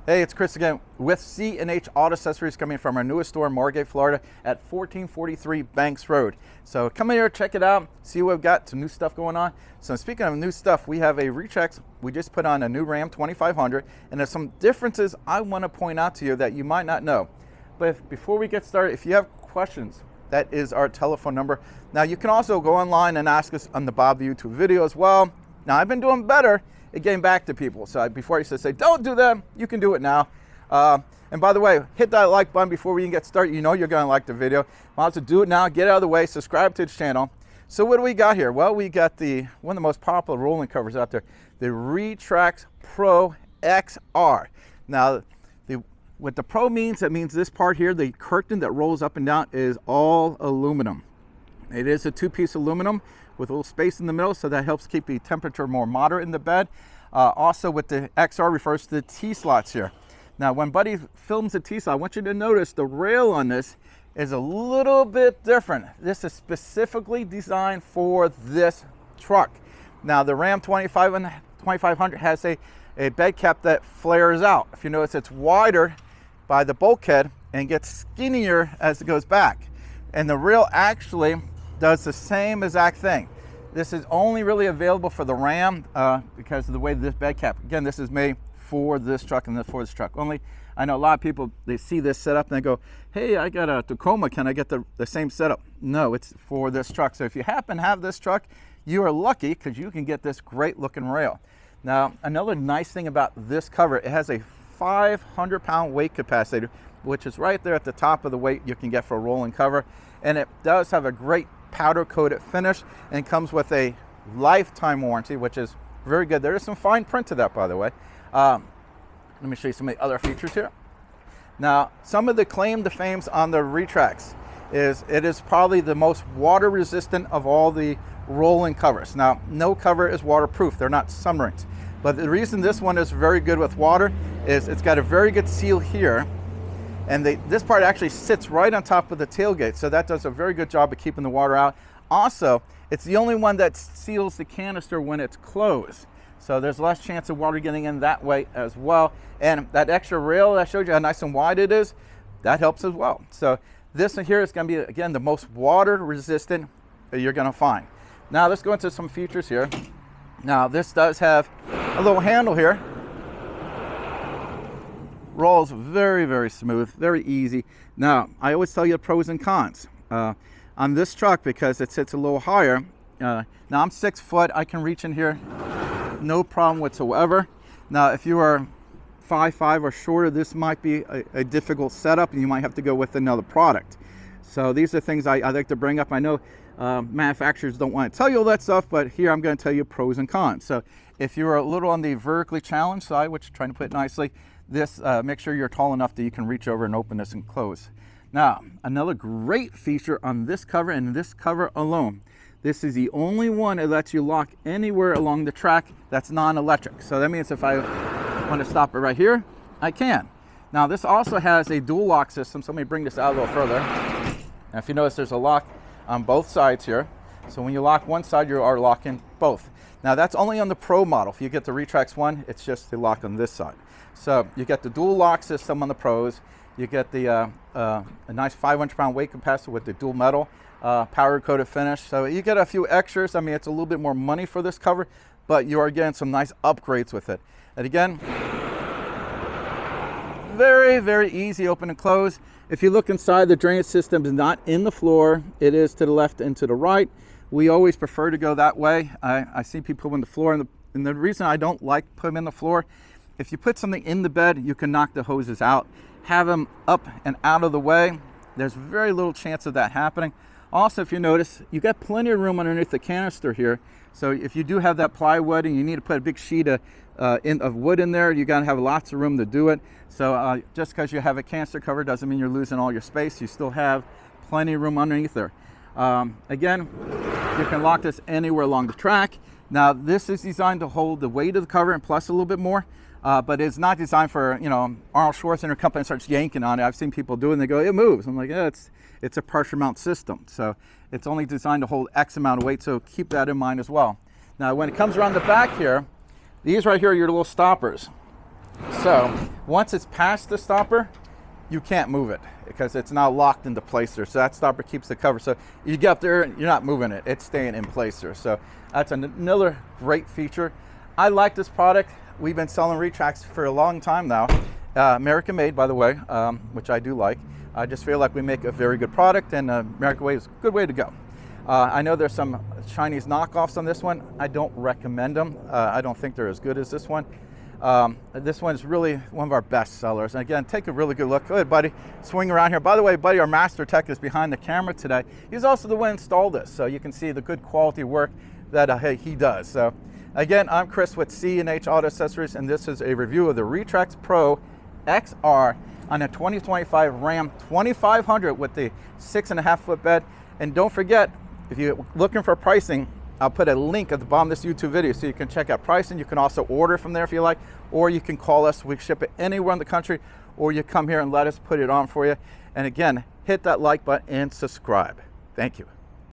Hey, it's Chris again with C&H Auto Accessories, coming from our newest store in Margate, Florida at 1443 Banks Road. So come in here, check it out, see what we've got, some new stuff going on. So speaking of new stuff, we have a Retrax. We just put on a new Ram 2500, and there's some differences I want to point out to you that you might not know. But before we get started, if you have questions, that is our telephone number. Now you can also go online and ask us on the Bob the YouTube video as well. Now I've been doing better at getting back to people. So before I used to say, don't do that, you can do it now. And by the way, hit that like button before we even get started. You know you're gonna like the video. Might as well do it now, get it out of the way, subscribe to the channel. So what do we got here? Well, we got one of the most popular rolling covers out there, the Retrax Pro XR. Now, what the Pro means, that means this part here, the curtain that rolls up and down, is all aluminum. It is a two-piece aluminum with a little space in the middle, so that helps keep the temperature more moderate in the bed. Also with the XR refers to the T-slots here. Now when Buddy films the T-slot, I want you to notice the rail on this is a little bit different. This is specifically designed for this truck. Now the Ram 2500 has a bed cap that flares out. If you notice, it's wider by the bulkhead and gets skinnier as it goes back. And the rail actually does the same exact thing. This is only really available for the Ram because of the way this bed cap, again, this is made for this truck and for this truck only. I know a lot of people, they see this setup and they go, hey, I got a Tacoma, can I get the same setup? No, it's for this truck. So if you happen to have this truck, you are lucky because you can get this great looking rail. Now, another nice thing about this cover, it has a 500-pound weight capacity, which is right there at the top of the weight you can get for a rolling cover. And it does have a great powder coated finish and comes with a lifetime warranty, which is very good. There is some fine print to that, by the way. Let me show you some of the other features here. Now, some of the claim to fames on the Retrax is it is probably the most water resistant of all the rolling covers. Now, no cover is waterproof. They're not submarines. But the reason this one is very good with water is it's got a very good seal here. And this part actually sits right on top of the tailgate, so that does a very good job of keeping the water out. Also, it's the only one that seals the canister when it's closed. So there's less chance of water getting in that way as well. And that extra rail that I showed you how nice and wide it is, that helps as well. So this one here is going to be, again, the most water resistant that you're going to find. Now let's go into some features here. Now this does have a little handle here. Rolls very, very smooth, very easy. Now, I always tell you the pros and cons. On this truck, because it sits a little higher, now I'm 6 foot, I can reach in here, no problem whatsoever. Now, if you are 5'5" or shorter, this might be a difficult setup and you might have to go with another product. So these are things I like to bring up. I know manufacturers don't want to tell you all that stuff, but here I'm going to tell you pros and cons. So if you're a little on the vertically challenged side, which I'm trying to put it nicely, this make sure you're tall enough that you can reach over and open this and close. Now, another great feature on this cover and this cover alone, this is the only one that lets you lock anywhere along the track that's non-electric. So that means if I want to stop it right here, I can. Now this also has a dual lock system, so let me bring this out a little further. Now if you notice, there's a lock on both sides here. So when you lock one side, you are locking both. Now that's only on the Pro model. If you get the Retrax One, it's just the lock on this side. So you get the dual lock system on the Pros. You get the a nice 500-pound weight capacitor with the dual metal powder coated finish. So you get a few extras. I mean, it's a little bit more money for this cover, but you are getting some nice upgrades with it. And again, very, very easy open and close. If you look inside, the drainage system is not in the floor. It is to the left and to the right. We always prefer to go that way. I see people in the floor, and the reason I don't like put them in the floor, if you put something in the bed, you can knock the hoses out. Have them up and out of the way. There's very little chance of that happening. Also, if you notice, you got plenty of room underneath the canister here. So if you do have that plywood and you need to put a big sheet of wood in there, you gotta have lots of room to do it. So just because you have a canister cover doesn't mean you're losing all your space. You still have plenty of room underneath there. Again, you can lock this anywhere along the track. Now this is designed to hold the weight of the cover and plus a little bit more. But it's not designed for, you know, Arnold Schwarzenegger company starts yanking on it. I've seen people do it and they go, it moves. I'm like, yeah, it's a pressure mount system. So it's only designed to hold X amount of weight. So keep that in mind as well. Now, when it comes around the back here, these right here are your little stoppers. So Once it's past the stopper, you can't move it because it's now locked into place there. So that stopper keeps the cover. So you get up there, you're not moving it. It's staying in place there. So that's another great feature. I like this product. We've been selling Retrax for a long time now. American made, by the way, which I do like. I just feel like we make a very good product, and American way is a good way to go. I know there's some Chinese knockoffs on this one. I don't recommend them. I don't think they're as good as this one. This one is really one of our best sellers. And again, take a really good look. Go ahead, buddy. Swing around here. By the way, buddy, our master tech is behind the camera today. He's also the one who installed this, so you can see the good quality work that he does. So again, I'm Chris with C&H Auto Accessories, and this is a review of the Retrax Pro XR on a 2025 Ram 2500 with the 6.5-foot bed. And don't forget, if you're looking for pricing, I'll put a link at the bottom of this YouTube video so you can check out pricing. You can also order from there if you like, or you can call us. We ship it anywhere in the country, or you come here and let us put it on for you. And again, hit that like button and subscribe. Thank you.